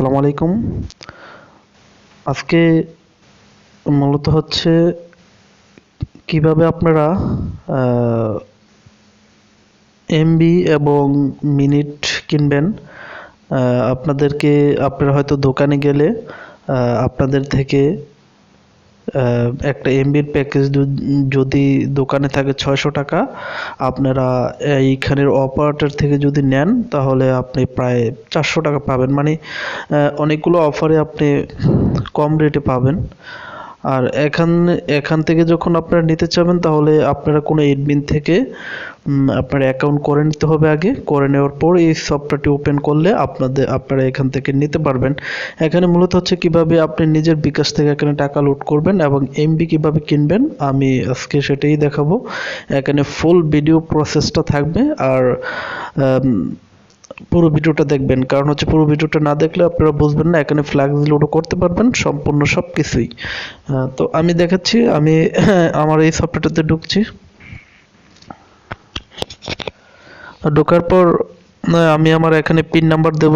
আসসালামু আলাইকুম। আজকে মূলত হচ্ছে কিভাবে আপনারা এমবি এবং মিনিট কিনবেন। আপনারা হয়তো দোকানে গেলে আপনাদের থেকে একটা এমবির প্যাকেজ যদি দোকানে থাকে 600 টাকা, আপনারা এইখানের অপারেটর থেকে যদি নেন তাহলে আপনি প্রায় 400 টাকা পাবেন। মানে অনেকগুলো অফারে আপনি কম রেটে পাবেন। আর এখান থেকে যখন আপনারা নিতে চাবেন তাহলে আপনারা কোনো এডমিন থেকে আপনার অ্যাকাউন্ট করে নিতে হবে। আগে করে নেওয়ার পর এই সফটওয়্যারটি ওপেন করলে আপনারা এখান থেকে নিতে পারবেন। এখানে মূলত হচ্ছে কিভাবে আপনি নিজের বিকাশ থেকে এখানে টাকা লোড করবেন এবং এমবি কিভাবে কিনবেন আমি আজকে সেটাই দেখাবো। এখানে ফুল ভিডিও প্রসেসটা থাকবে। আর পুরো ভিডিওটা দেখবেন, কারণ হচ্ছে পুরো ভিডিওটা না দেখলে আপনারা বুঝবেন না। এখানে ফ্ল্যাক্স লোডও করতে পারবেন, সম্পূর্ণ সব কিছুই। তো আমি দেখাচ্ছি। আমি আমার এই সফটওয়্যারটাতে ঢুকছি। ঢোকার পর আমি আমার এখানে পিন নাম্বার দেব।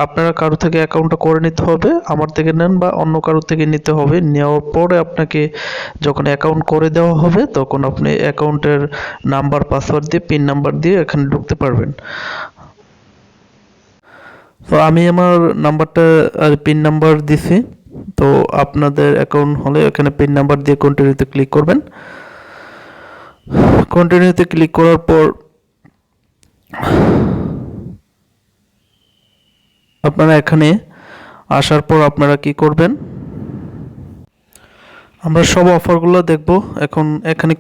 আপনারা কারো থেকে অ্যাকাউন্টটা করে নিতে হবে, আমার থেকে নেন বা অন্য কারো থেকে নিতে হবে। নেওয়ার পরে আপনাকে যখন অ্যাকাউন্ট করে দেওয়া হবে তখন আপনি অ্যাকাউন্টের নাম্বার পাসওয়ার্ড দিয়ে পিন নাম্বার দিয়ে এখানে ঢুকতে পারবেন। তো আমি আমার নাম্বারটা আর পিন নাম্বার দিছি। তো আপনাদের অ্যাকাউন্ট হলে এখানে পিন নাম্বার দিয়ে কন্টিনিউতে ক্লিক করবেন। কন্টিনিউতে ক্লিক করার পর আপনারা এখানে আসার পর আপনারা কি করবেন, আমরা সব অফারগুলো দেখব। এখন এখানে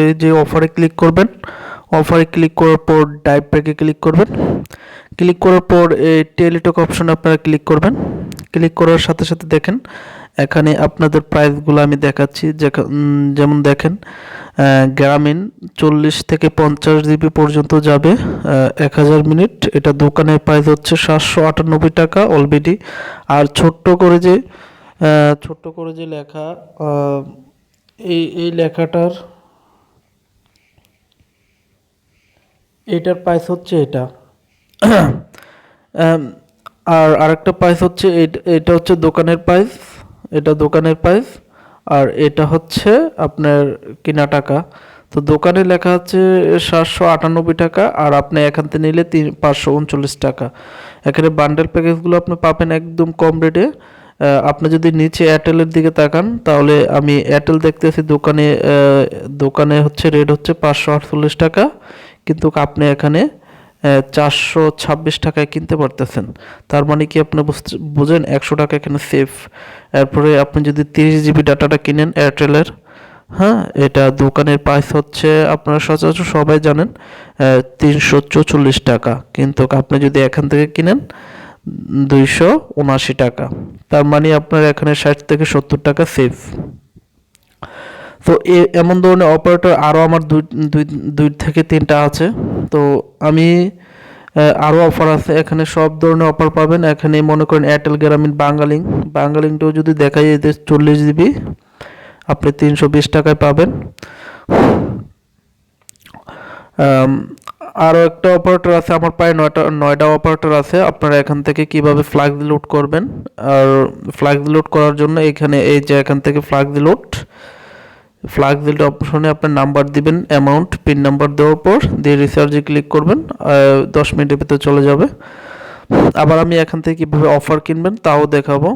এই যে অফারে ক্লিক করবেন। অফারে ক্লিক করার পর ডাইভ ব্রেকে ক্লিক করবেন। ক্লিক করার পর এই টেলিটক অপশনে আপনারা ক্লিক করবেন। ক্লিক করার সাথে সাথে দেখেন এখানে আপনাদের প্রাইসগুলো আমি দেখাচ্ছি। যেমন দেখেন গ্রামীণ 40 থেকে 50 জিবি পর্যন্ত যাবে 1000 মিনিট। এটা দোকানের প্রাইস হচ্ছে 798 টাকা অলরেডি। আর ছোট্ট করে যে লেখা এই লেখাটার এটার প্রাইস হচ্ছে এটা। আর আরেকটা প্রাইস হচ্ছে এটা হচ্ছে দোকানের প্রাইস। এটা দোকানের প্রাইস আর এটা হচ্ছে আপনার কিনা টাকা। তো দোকানে লেখা হচ্ছে 798 টাকা আর আপনি এখান থেকে নিলে 539 টাকা। এখানে বান্ডেল প্যাকেজগুলো আপনি পাবেন একদম কম রেটে। আপনি যদি নিচে এয়ারটেলের দিকে তাকান তাহলে আমি এয়ারটেল দেখতেছি দোকানে হচ্ছে রেট হচ্ছে 548 টাকা, কিন্তু আপনি এখানে 426 টাকায় কিনতে পারতেছেন। তার মানে কি আপনি বুঝেন 100 টাকা এখানে সেফ। এরপরে আপনি যদি 30 জিবি ডাটাটা কিনেন এয়ারটেলের, হ্যাঁ, এটা দোকানের প্রাইস হচ্ছে আপনারা সচরাচর সবাই জানেন 344 টাকা, কিন্তু আপনি যদি এখান থেকে কিনেন 279 টাকা। তার মানে আপনার এখানে 60 থেকে 70 টাকা সেফ। তো এমন ধরনের অপারেটর আরও আমার দুই থেকে তিনটা আছে। তো আমি আরও অফার আছে, এখানে সব ধরনের অফার পাবেন। এখানে মনে করেন এয়ারটেল গ্রামীণ বাঙ্গালিংটাও যদি দেখাই এতে 40 জিবি আপনি 320 টাকায় পাবেন। আরও একটা অপারেটর আছে, আমার প্রায় নয়টা অপারেটর আছে। আপনারা এখান থেকে কিভাবে ফ্ল্যাক্স লোড করবেন। আর ফ্ল্যাক্স লোড করার জন্য এই যে এখান থেকে ফ্ল্যাক্স লোড অপশনে আপনার নাম্বার দিবেন, অ্যামাউন্ট, পিন নাম্বার দেওয়ার পর দিয়ে রিচার্জে ক্লিক করবেন। 10 মিনিটের ভিতরে চলে যাবে। আবার আমি এখান থেকে কিভাবে অফার কিনবেন তাও দেখাবো।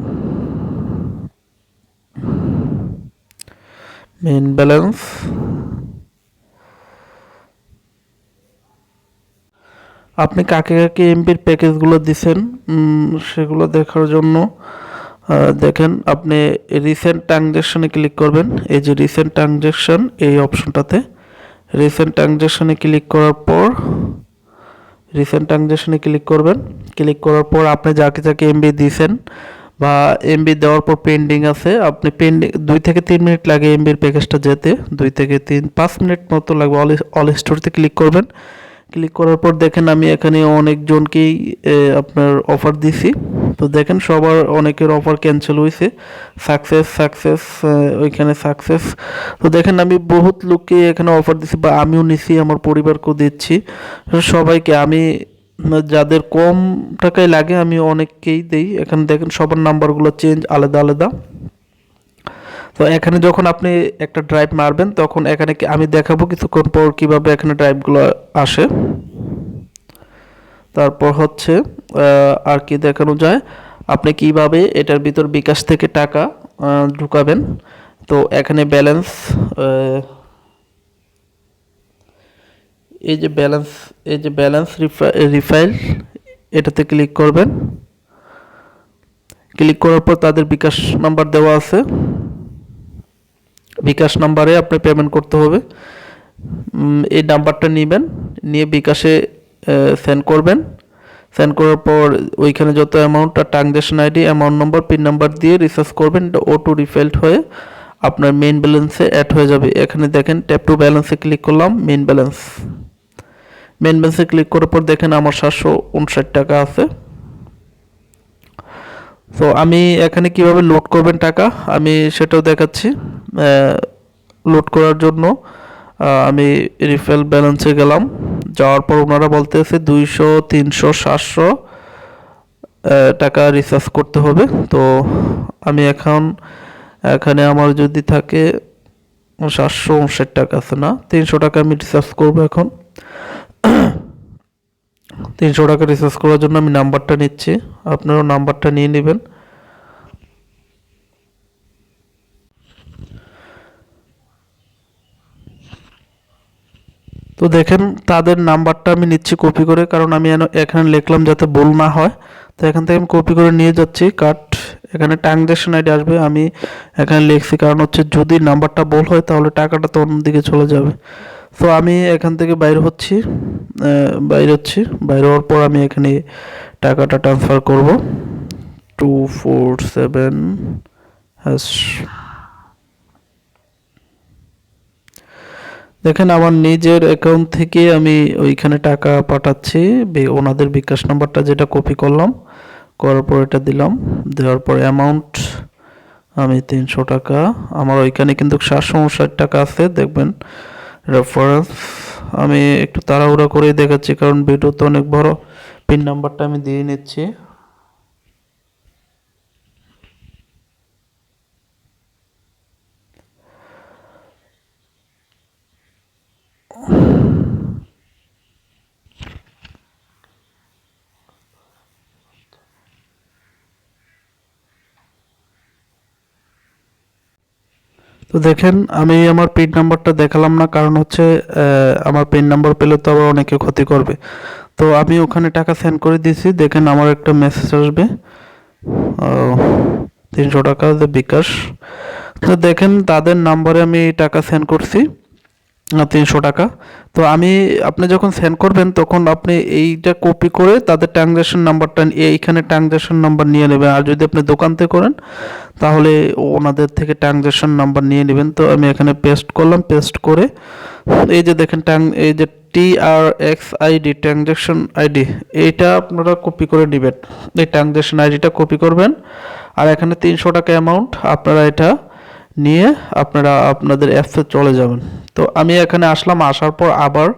মেইন ব্যালেন্স, আপনি কাকে কাকে এমবির প্যাকেজগুলো দিচ্ছেন সেগুলো দেখার জন্য দেখেন আপনি রিসেন্ট ট্রানজ্যাকশনে ক্লিক করবেন। এই যে রিসেন্ট ট্রানজ্যাকশন, এই অপশনটাতে রিসেন্ট ট্রানজ্যাকশনে ক্লিক করার পর রিসেন্ট ট্রানজ্যাকশনে ক্লিক করবেন। ক্লিক করার পর আপনি যাকে যাকে এমবি দিয়েছেন বা এমবি দেওয়ার পর পেন্ডিং আছে, আপনি 2 থেকে 3 মিনিট লাগে এমবির প্যাকেজটা যেতে, 2 থেকে 5 মিনিট মতো লাগবে। অল স্টোরিতে ক্লিক করবেন। ক্লিক করার পর দেখেন আমি এখানে অনেকজনকেই আপনার অফার দিছি। তো দেখেন অনেকের অফার ক্যান্সেল হয়েছে, সাকসেস ওইখানে সাকসেস। তো দেখেন আমি বহুত লোককে এখানে অফার দিছি বা আমিও নিছি, আমার পরিবারকেও দিচ্ছি। সবাইকে আমি যাদের কম টাকায় লাগে আমি অনেককেই দেই। এখানে দেখেন সবার নাম্বারগুলো চেঞ্জ আলাদা আলাদা। তো এখানে যখন আপনি একটা ড্রাইভ মারবেন তখন এখানে আমি দেখাবো কিছুক্ষণ পর কিভাবে এখানে ড্রাইভগুলো আসে। তারপর হচ্ছে আর কি দেখানো যায়, আপনি কিভাবে এটার ভিতর বিকাশ থেকে টাকা ঢুকাবেন। তো এখানে ব্যালেন্স, এই যে ব্যালেন্স, এই যে ব্যালেন্স রিফাইল, এটাতে ক্লিক করবেন। ক্লিক করার পর তাদের বিকাশ নাম্বার দেওয়া আছে, বিকাশ নাম্বারে আপনি পেমেন্ট করতে হবে। এই নাম্বারটা নেবেন, নিয়ে বিকাশে সেন্ড করবেন। সেন্ড করার পর ওইখানে যত অ্যামাউন্ট আর ট্রানজ্যাকশন আইডি, অ্যামাউন্ট নম্বর, পিন নাম্বার দিয়ে রিচার্জ করবেন। অটো রিফাইল্ড হয়ে আপনার মেইন ব্যালেন্সে অ্যাড হয়ে যাবে। এখানে দেখেন ট্যাপ টু ব্যালেন্সে ক্লিক করলাম, মেইন ব্যালেন্স। মেইন ব্যালেন্সে ক্লিক করার পর দেখেন আমার 759 টাকা আছে। তো আমি এখানে কিভাবে লোড করবেন টাকা আমি সেটাও দেখাচ্ছি। লোড করার জন্য আমি রিফাইল ব্যালেন্সে গেলাম। যাওয়ার পর ওনারা বলতেছে 200, 300, 700 টাকা রিচার্জ করতে হবে। তো আমি এখানে আমার যদি থাকে 759 টাকা আছে, না 300 টাকা আমি রিচার্জ করবো এখন। 300 টাকা রিচার্জ করার জন্য আমি নাম্বারটা নিচ্ছি, আপনারাও নাম্বারটা নিয়ে নেবেন। তো দেখেন তাদের নাম্বারটা আমি নিচ্ছি কপি করে, কারণ আমি এখানে লিখলাম যাতে ভুল না হয়। তো এখান থেকে আমি কপি করে নিয়ে যাচ্ছি কাট। এখানে ট্রানজ্যাকশন আইডি আসবে, আমি এখানে লিখছি কারণ হচ্ছে যদি নাম্বারটা ভুল হয় তাহলে টাকাটা তো অন্যদিকে চলে যাবে। তো আমি এখান থেকে বাইরে হচ্ছি, বাইরে হওয়ার পর আমি এখানে টাকাটা ট্রান্সফার করব 247 হ্যাশ। দেখেন আমার নিজের অ্যাকাউন্ট থেকে আমি ওইখানে টাকা পাঠাচ্ছি, ওনাদের বিকাশ নাম্বারটা যেটা কপি করলাম, করার পর এটা দিলাম। দেওয়ার পর অ্যামাউন্ট আমি 300 টাকা, আমার ওইখানে কিন্তু 759 টাকা আছে দেখবেন রেফারেন্স। আমি একটু তাড়াহুড়া করেই দেখাচ্ছি কারণ ভিডিও তো অনেক বড়। পিন নাম্বারটা আমি দিয়ে নিচ্ছি। তো দেখেন আমি আমার পিন নাম্বারটা দেখালাম না, কারণ হচ্ছে আমার পিন নাম্বার পেলে তো আবার অনেকে ক্ষতি করবে। তো আমি ওখানে টাকা সেন্ড করে দিয়েছি, দেখেন আমার একটা মেসেজ আসবে 300 টাকা যে বিকাশ। তো দেখেন তাদের নাম্বারে আমি টাকা সেন্ড করছি 300 টাকা। তো আপনি যখন সেন্ড করবেন তখন আপনি এইটা কপি করে তাদের ট্রানজ্যাকশন নাম্বারটা এইখানে ট্রানজ্যাকশন নাম্বার নিয়ে নেবেন। আর যদি আপনি দোকান থেকে করেন তাহলে ওনাদের থেকে ট্রানজ্যাকশন নাম্বার নিয়ে নেবেন। তো আমি এখানে পেস্ট করলাম, পেস্ট করে এই যে দেখেন এই যে TRXID ট্রানজ্যাকশন আইডি, এইটা আপনারা কপি করে নেবেন। এই ট্রানজ্যাকশন আইডিটা কপি করবেন আর এখানে 300 টাকা অ্যামাউন্ট আপনারা এটা নিয়ে আপনাদের অ্যাপসে চলে যাবেন। তো আমি এখানে আসলাম, আসার পর আবার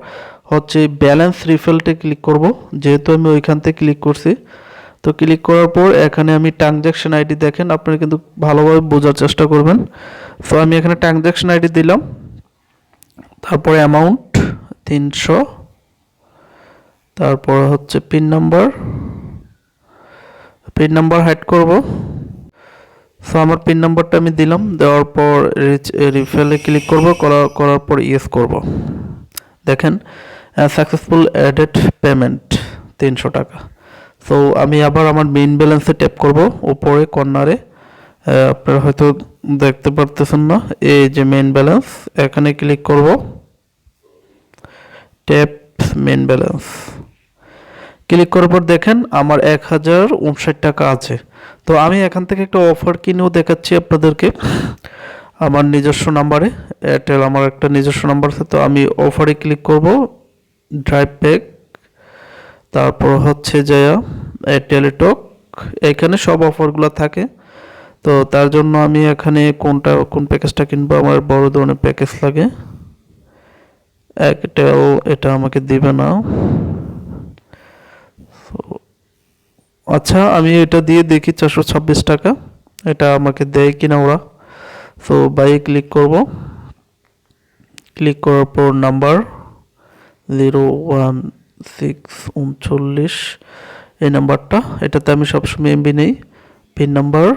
হচ্ছে ব্যালেন্স রিফিলতে ক্লিক করব, যেহেতু আমি ওইখান থেকে ক্লিক করছি। তো ক্লিক করার পর এখানে আমি ট্রানজ্যাকশন আইডি দেখেন, আপনারা কিন্তু ভালোভাবে বোঝার চেষ্টা করবেন। তো আমি এখানে ট্রানজ্যাকশন আইডি দিলাম, তারপরে অ্যামাউন্ট 300, তারপর হচ্ছে পিন নাম্বার হাইড করব। সো আমার পিন নাম্বারটা আমি দিলাম, দেওয়ার পর রিফিলে ক্লিক করব, করার পর ইয়েস করব। দেখেন সাকসেসফুল অ্যাডেড পেমেন্ট 300 টাকা। সো আমি আবার আমার মেইন ব্যালেন্সে ট্যাপ করব, উপরে কর্নারে আপনারা হয়তো দেখতে পারতেছেন না, এই যে মেইন ব্যালেন্স, এখানে ক্লিক করব, ট্যাপ মেইন ব্যালেন্স। ক্লিক করার পর দেখেন আমার 1059 টাকা আছে। তো আমি এখান থেকে একটা অফার কিনেও দেখাচ্ছি আপনাদেরকে আমার নিজস্ব নাম্বারে, এয়ারটেল আমার একটা নিজস্ব নাম্বার আছে। তো আমি অফারে ক্লিক করব, ড্রাইভ ব্যাক, তারপর হচ্ছে যায়া টেলিটক, এখানে সব অফারগুলো থাকে। তো তার জন্য আমি এখানে কোন প্যাকেজটা কিনবো, আমার বড় ধরনের প্যাকেজ লাগে, এটা আমাকে দিবে না। আচ্ছা, আমি এটা দিয়ে দেখি 426 টাকা এটা আমাকে দেয় কিনা ওরা। সো বাইয়ে ক্লিক করব, ক্লিক করার পর নাম্বার 01639, এই নাম্বারটা, এটাতে আমি সবসময় এমবি নেই। Pin number,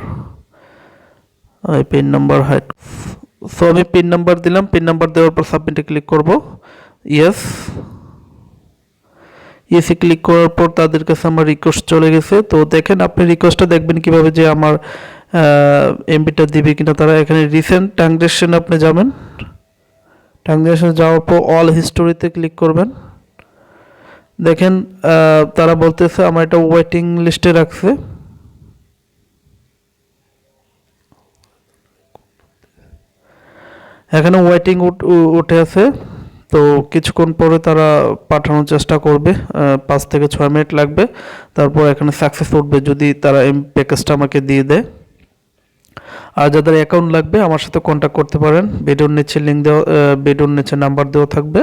pin number hide. So আমি পিন নাম্বার দিলাম, পিন নাম্বার দেওয়ার পর সাবমিটে ক্লিক করব। ইয়েস, ইয়েসে ক্লিক করার পর তাদের কাছে আমার রিকোয়েস্ট চলে গেছে। তো দেখেন, আপনি রিকোয়েস্টটা দেখবেন কিভাবে যে আমার এমবিটা দিবে কিনা তারা। এখানে রিসেন্ট ট্রানজ্যাকশন আপনি যাবেন, ট্রানজ্যাকশন যাওয়ার পর অল হিস্টোরিতে ক্লিক করবেন। দেখেন তারা বলতেছে আমার এটা ওয়েটিং লিস্টে রাখছে। এখানে ওয়েটিং উঠে আছে। তো কিছুক্ষণ পরে তারা পাঠানোর চেষ্টা করবে, 5 থেকে 6 মিনিট লাগবে। তারপর এখানে সাকসেস উঠবে যদি তারা এই প্যাকেজটা আমাকে দিয়ে দেয়। আর যাদের অ্যাকাউন্ট লাগবে আমার সাথে কন্ট্যাক্ট করতে পারেন। ভিডিওর নিচে লিঙ্ক দেওয়া, ভিডিওর নিচে নাম্বার দেওয়া থাকবে,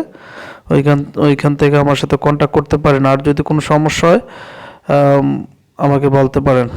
ওইখান থেকে আমার সাথে কন্ট্যাক্ট করতে পারেন। আর যদি কোনো সমস্যা হয় আমাকে বলতে পারেন।